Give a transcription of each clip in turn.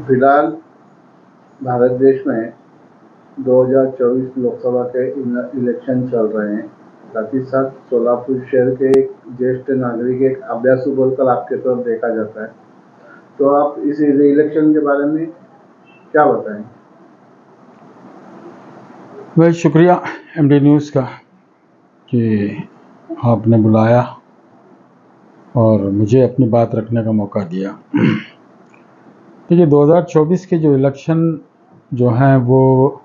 फिलहाल भारत देश में 2024 लोकसभा के इलेक्शन चल रहे हैं। साथ ही साथ सोलापुर शहर के एक ज्येष्ठ नागरिक, एक अभ्यासु बोलकर आपके तरफ देखा जाता है, तो आप इस इलेक्शन के बारे में क्या बताएं? भाई शुक्रिया एमडी न्यूज़ का कि आपने बुलाया और मुझे अपनी बात रखने का मौका दिया। देखिए 2024 के जो इलेक्शन जो हैं वो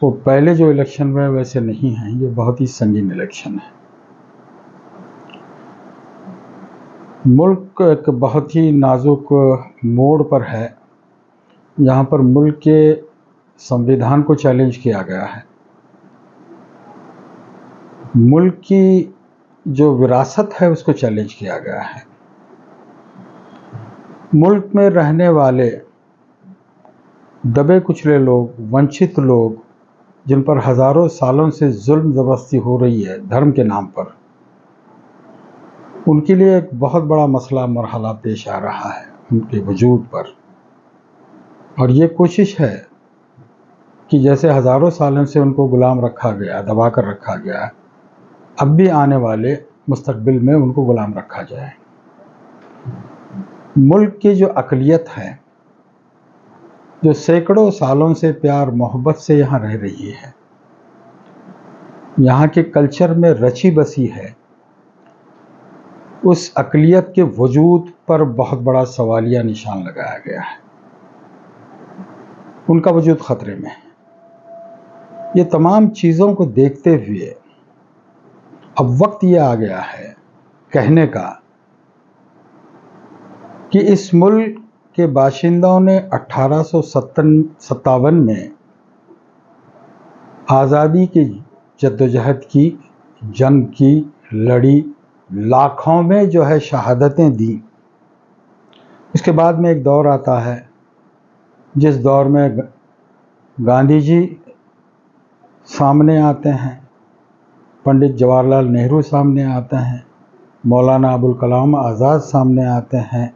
पहले जो इलेक्शन में वैसे नहीं हैं। ये बहुत ही संगीन इलेक्शन है। मुल्क एक बहुत ही नाजुक मोड़ पर है, यहाँ पर मुल्क के संविधान को चैलेंज किया गया है। मुल्क की जो विरासत है उसको चैलेंज किया गया है। मुल्क में रहने वाले दबे कुचले लोग, वंचित लोग, जिन पर हज़ारों सालों से जुल्म ज़बरदस्ती हो रही है धर्म के नाम पर, उनके लिए एक बहुत बड़ा मसला मरहला पेश आ रहा है उनके वजूद पर। और ये कोशिश है कि जैसे हज़ारों सालों से उनको गुलाम रखा गया, दबा कर रखा गया, अब भी आने वाले मुस्तकबिल में उनको गुलाम रखा जाए। मुल्क की जो अक़लियत है, जो सैकड़ों सालों से प्यार मोहब्बत से यहाँ रह रही है, यहाँ के कल्चर में रची बसी है, उस अक़लियत के वजूद पर बहुत बड़ा सवालिया निशान लगाया गया है। उनका वजूद ख़तरे में है। ये तमाम चीज़ों को देखते हुए अब वक्त ये आ गया है कहने का कि इस मुल्क के बाशिंदों ने 1857 में आज़ादी की जद्दोजहद की, जंग की, लड़ी, लाखों में जो है शहादतें दी। उसके बाद में एक दौर आता है जिस दौर में गांधी जी सामने आते हैं, पंडित जवाहरलाल नेहरू सामने आते हैं, मौलाना अबुल कलाम आज़ाद सामने आते हैं।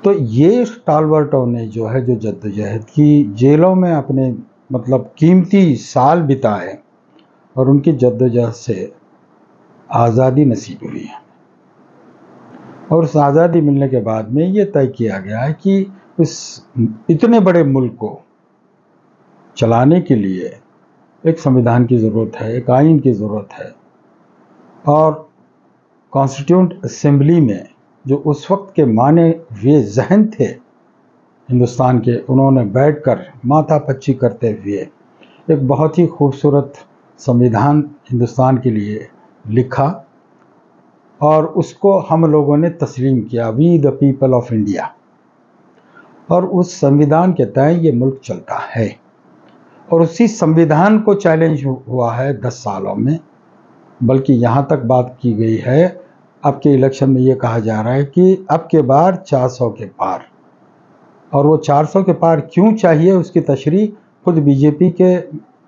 तो ये स्टालवर्टों ने जो है जो जद्दोजहद की, जेलों में अपने मतलब कीमती साल बिताए और उनकी जद्दोजहद से आज़ादी नसीब हुई है। और उस आज़ादी मिलने के बाद में ये तय किया गया है कि इस इतने बड़े मुल्क को चलाने के लिए एक संविधान की ज़रूरत है, एक आइन की ज़रूरत है। और कॉन्स्टिट्यूंट असेंबली में जो उस वक्त के माने हुए जहन थे हिंदुस्तान के, उन्होंने बैठकर माथापच्ची करते हुए एक बहुत ही खूबसूरत संविधान हिंदुस्तान के लिए लिखा और उसको हम लोगों ने तस्लीम किया, we the people of India. और उस संविधान के तहत ये मुल्क चलता है और उसी संविधान को चैलेंज हुआ है 10 सालों में। बल्कि यहाँ तक बात की गई है, अब के इलेक्शन में ये कहा जा रहा है कि अब के बार 400 के पार। और वो 400 के पार क्यों चाहिए, उसकी तशरीह खुद बीजेपी के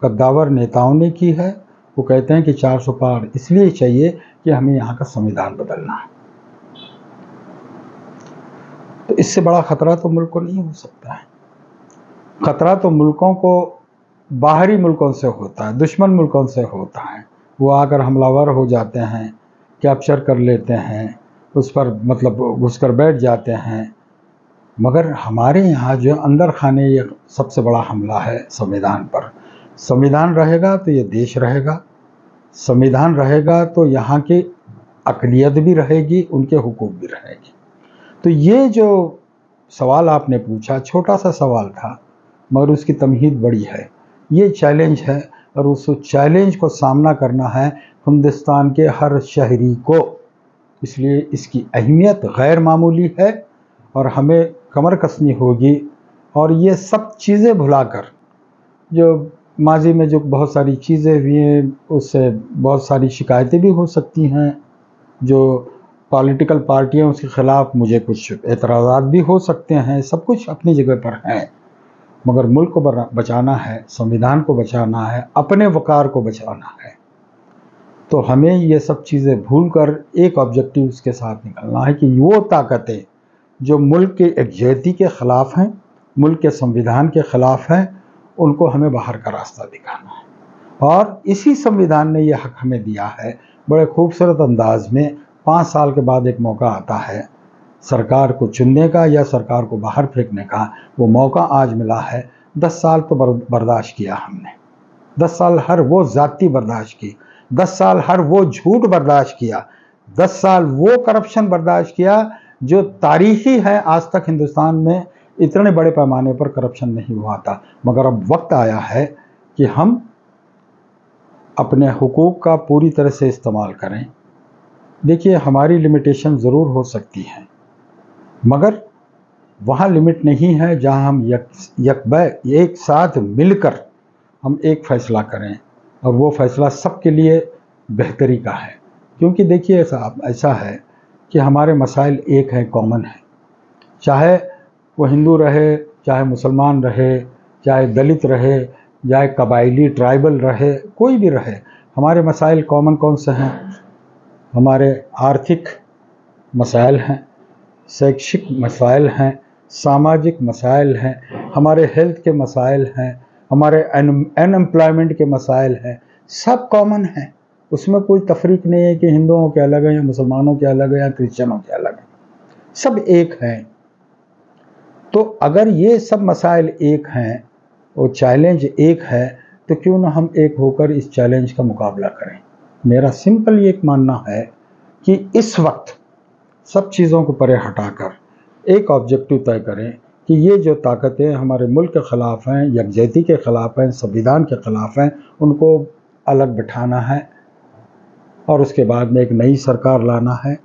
कद्दावर नेताओं ने की है। वो कहते हैं कि 400 पार इसलिए चाहिए कि हमें यहाँ का संविधान बदलना है। तो इससे बड़ा ख़तरा तो मुल्क को नहीं हो सकता है। ख़तरा तो मुल्कों को बाहरी मुल्कों से होता है, दुश्मन मुल्कों से होता है। वो आकर हमलावर हो जाते हैं, कैप्चर कर लेते हैं, उस पर मतलब घुस कर बैठ जाते हैं। मगर हमारे यहाँ जो अंदर खाने ये सबसे बड़ा हमला है संविधान पर। संविधान रहेगा तो ये देश रहेगा, संविधान रहेगा तो यहाँ की अक़लियत भी रहेगी, उनके हुकूक भी रहेगी। तो ये जो सवाल आपने पूछा, छोटा सा सवाल था मगर उसकी तमहीद बड़ी है। ये चैलेंज है और उस चैलेंज को सामना करना है हिंदुस्तान के हर शहरी को। इसलिए इसकी अहमियत गैर मामूली है और हमें कमर कसनी होगी। और ये सब चीज़ें भुलाकर, जो माजी में जो बहुत सारी चीज़ें हुई हैं उससे बहुत सारी शिकायतें भी हो सकती हैं, जो पॉलिटिकल पार्टियां उसके ख़िलाफ़, मुझे कुछ एतराज़ात भी हो सकते हैं, सब कुछ अपनी जगह पर है। मगर मुल्क को बचाना है, संविधान को बचाना है, अपने वक़ार को बचाना है। तो हमें ये सब चीज़ें भूलकर एक ऑब्जेक्टिव के साथ निकलना है कि वो ताकतें जो मुल्क के एकजहती के ख़िलाफ़ हैं, मुल्क के संविधान के ख़िलाफ़ हैं, उनको हमें बाहर का रास्ता दिखाना है। और इसी संविधान ने यह हक हमें दिया है। बड़े खूबसूरत अंदाज में 5 साल के बाद एक मौका आता है सरकार को चुनने का या सरकार को बाहर फेंकने का। वो मौका आज मिला है। 10 साल तो बर्दाश्त किया हमने, 10 साल हर वो ज़्यादती बर्दाश्त की, 10 साल हर वो झूठ बर्दाश्त किया, 10 साल वो करप्शन बर्दाश्त किया जो तारीखी है। आज तक हिंदुस्तान में इतने बड़े पैमाने पर करप्शन नहीं हुआ था। मगर अब वक्त आया है कि हम अपने हुकूक का पूरी तरह से इस्तेमाल करें। देखिए, हमारी लिमिटेशन ज़रूर हो सकती है, मगर वहाँ लिमिट नहीं है जहाँ हम एक साथ मिलकर हम एक फ़ैसला करें और वो फ़ैसला सबके लिए बेहतरी का है। क्योंकि देखिए, ऐसा है कि हमारे मसाइल एक हैं, कॉमन हैं। चाहे वो हिंदू रहे, चाहे मुसलमान रहे, चाहे दलित रहे, चाहे कबायली ट्राइबल रहे, कोई भी रहे, हमारे मसाइल कॉमन कौन से हैं? हमारे आर्थिक मसाइल हैं, शैक्षिक मसाइल हैं, सामाजिक मसाइल हैं, हमारे हेल्थ के मसाइल हैं, हमारे अनएम्प्लॉयमेंट के मसाइल हैं। सब कॉमन हैं, उसमें कोई तफरीक नहीं है कि हिंदुओं के अलग हैं या मुसलमानों के अलग हैं या क्रिश्चियनों के अलग हैं। सब एक हैं। तो अगर ये सब मसाइल एक हैं और चैलेंज एक है, तो क्यों ना हम एक होकर इस चैलेंज का मुकाबला करें। मेरा सिंपल ये एक मानना है कि इस वक्त सब चीज़ों को परे हटाकर एक ऑब्जेक्टिव तय करें कि ये जो ताकतें हमारे मुल्क के ख़िलाफ़ हैं, यकजहती के ख़िलाफ़ हैं, संविधान के ख़िलाफ़ हैं, उनको अलग बिठाना है और उसके बाद में एक नई सरकार लाना है।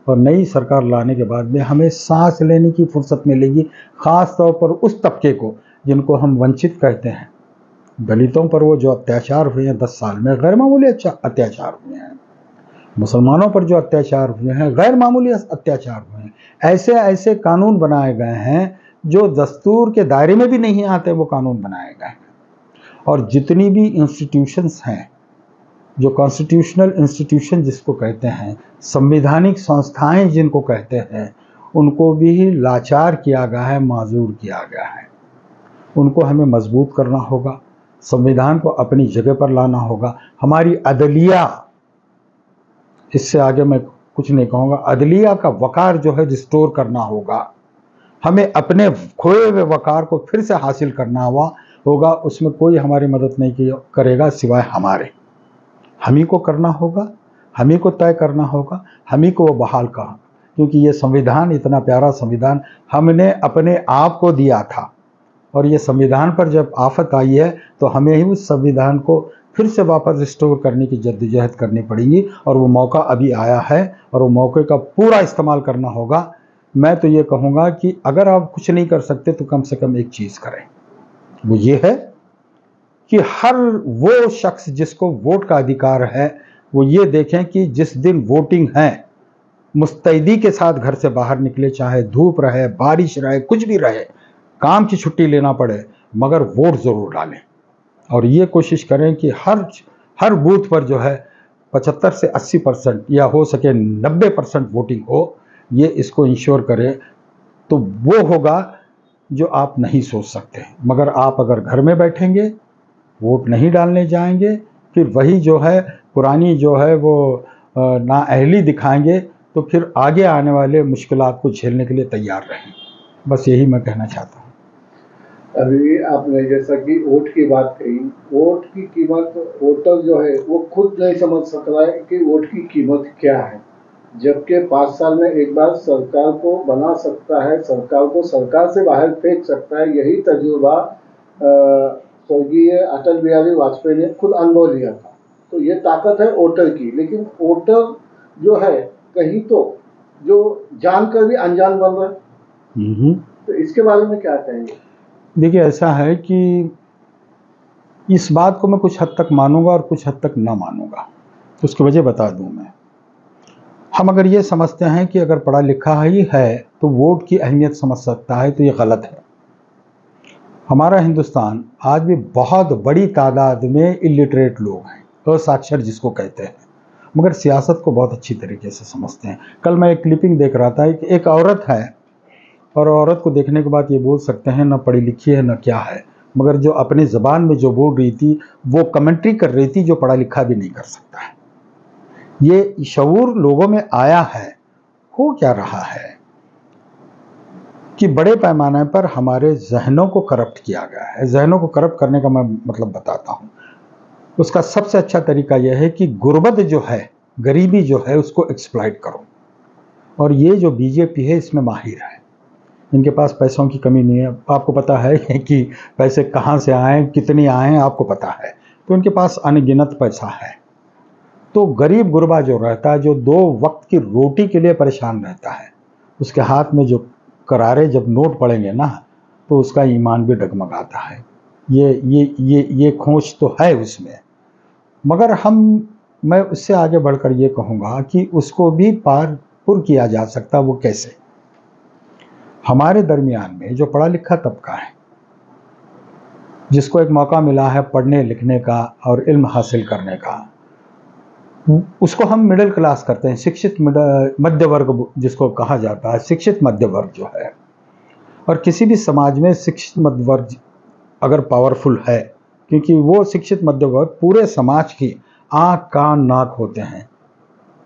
और नई सरकार लाने के बाद में हमें सांस लेने की फुर्सत मिलेगी, ख़ास तौर पर उस तबके को जिनको हम वंचित कहते हैं। दलितों पर वो जो अत्याचार हुए हैं 10 साल में, गैर मामूली अत्याचार हुए हैं। मुसलमानों पर जो अत्याचार हुए हैं, गैर मामूली अत्याचार हुए हैं। ऐसे ऐसे कानून बनाए गए हैं जो दस्तूर के दायरे में भी नहीं आते, वो कानून बनाए गए हैं। और जितनी भी इंस्टीट्यूशंस हैं, जो कॉन्स्टिट्यूशनल इंस्टीट्यूशन जिसको कहते हैं, संवैधानिक संस्थाएं जिनको कहते हैं, उनको भी लाचार किया गया है, माजूर किया गया है। उनको हमें मजबूत करना होगा, संविधान को अपनी जगह पर लाना होगा। हमारी अदलिया, इससे आगे मैं कुछ नहीं कहूँगा, अदलिया का वक़ार जो है रिस्टोर करना होगा। हमें अपने खोए हुए वक़ार को फिर से हासिल करना होगा। उसमें कोई हमारी मदद नहीं करेगा सिवाय हमारे। हम ही को करना होगा, हम ही को तय करना होगा, हम ही को वो बहाल करना। क्योंकि ये संविधान, इतना प्यारा संविधान हमने अपने आप को दिया था, और ये संविधान पर जब आफत आई है तो हमें ही उस संविधान को फिर से वापस रिस्टोर करने की जद्दोजहद करनी पड़ेगी। और वो मौका अभी आया है और वो मौके का पूरा इस्तेमाल करना होगा। मैं तो ये कहूँगा कि अगर आप कुछ नहीं कर सकते तो कम से कम एक चीज़ करें, वो ये है कि हर वो शख्स जिसको वोट का अधिकार है, वो ये देखें कि जिस दिन वोटिंग है, मुस्तैदी के साथ घर से बाहर निकले, चाहे धूप रहे, बारिश रहे, कुछ भी रहे, काम की छुट्टी लेना पड़े, मगर वोट ज़रूर डालें। और ये कोशिश करें कि हर बूथ पर जो है 75 से 80% या हो सके 90% वोटिंग हो। ये इसको इंश्योर करें तो वो होगा जो आप नहीं सोच सकते। मगर आप अगर घर में बैठेंगे, वोट नहीं डालने जाएंगे, फिर वही जो है पुरानी जो है वो नाअहली दिखाएंगे, तो फिर आगे आने वाले मुश्किलात को झेलने के लिए तैयार रहें। बस यही मैं कहना चाहता हूँ। अभी आपने जैसा कि वोट की बात कही, वोट की कीमत वोटर जो है वो खुद नहीं समझ सक रहा है कि वोट की कीमत क्या है। जबकि 5 साल में एक बार सरकार को बना सकता है, सरकार को सरकार से बाहर फेंक सकता है। यही तजुर्बा स्वर्गीय अटल बिहारी वाजपेयी ने खुद अनुभव लिया था। तो ये ताकत है वोटर की। लेकिन वोटर जो है कहीं तो जो जानकर भी अनजान बन रहा है, तो इसके बारे में क्या कहेंगे? देखिए, ऐसा है कि इस बात को मैं कुछ हद तक मानूंगा और कुछ हद तक ना मानूंगा। तो उसकी वजह बता दूं मैं। हम अगर ये समझते हैं कि अगर पढ़ा लिखा ही है तो वोट की अहमियत समझ सकता है, तो ये गलत है। हमारा हिंदुस्तान आज भी बहुत बड़ी तादाद में इलिटरेट लोग हैं, असाक्षर जिसको कहते हैं, मगर सियासत को बहुत अच्छी तरीके से समझते हैं। कल मैं एक क्लिपिंग देख रहा था कि एक औरत है, और औरत को देखने के बाद ये बोल सकते हैं ना पढ़ी लिखी है ना क्या है, मगर जो अपनी ज़बान में जो बोल रही थी वो कमेंट्री कर रही थी जो पढ़ा लिखा भी नहीं कर सकता है। ये शऊर लोगों में आया है। हो क्या रहा है कि बड़े पैमाने पर हमारे जहनों को करप्ट किया गया है। जहनों को करप्ट करने का मैं मतलब बताता हूँ। उसका सबसे अच्छा तरीका यह है कि गुर्बत जो है, गरीबी जो है, उसको एक्सप्लॉइट करो। और ये जो बीजेपी है इसमें माहिर है। इनके पास पैसों की कमी नहीं है। आपको पता है कि पैसे कहाँ से आए, कितने आए, आपको पता है। तो इनके पास अनगिनत पैसा है। तो गरीब गुरबा जो रहता है, जो 2 वक्त की रोटी के लिए परेशान रहता है, उसके हाथ में जो करारे जब नोट पड़ेंगे ना, तो उसका ईमान भी डगमगाता है। ये खोज तो है उसमें। मगर मैं उससे आगे बढ़कर ये कहूँगा कि उसको भी पुर किया जा सकता। वो कैसे? हमारे दरमियान में जो पढ़ा लिखा तबका है, जिसको एक मौका मिला है पढ़ने लिखने का और इल्म हासिल करने का, उसको हम मिडिल क्लास करते हैं। शिक्षित मध्य वर्ग जिसको कहा जाता है, शिक्षित मध्य वर्ग जो है। और किसी भी समाज में शिक्षित मध्य वर्ग अगर पावरफुल है, क्योंकि वो शिक्षित मध्य वर्ग पूरे समाज की आँख कान नाक होते हैं।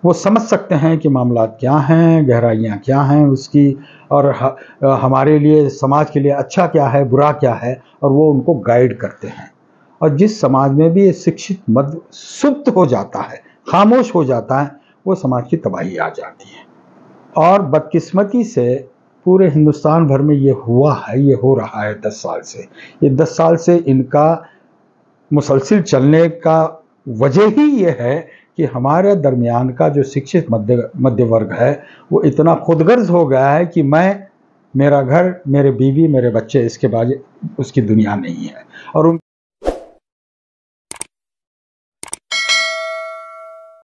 वो समझ सकते हैं कि मामला क्या हैं, गहराइयाँ क्या हैं उसकी, और हमारे लिए, समाज के लिए अच्छा क्या है, बुरा क्या है, और वो उनको गाइड करते हैं। और जिस समाज में भी ये शिक्षित मध्य सुप्त हो जाता है, खामोश हो जाता है, वो समाज की तबाही आ जाती है। और बदकिस्मती से पूरे हिंदुस्तान भर में ये हुआ है, ये हो रहा है 10 साल से। ये 10 साल से इनका मुसलसिल चलने का वजह ही ये है कि हमारे दरमियान का जो शिक्षित मध्य वर्ग है वो इतना खुदगर्ज हो गया है कि मेरा घर, मेरे बीवी, मेरे बच्चे, इसके बाद उसकी दुनिया नहीं है। और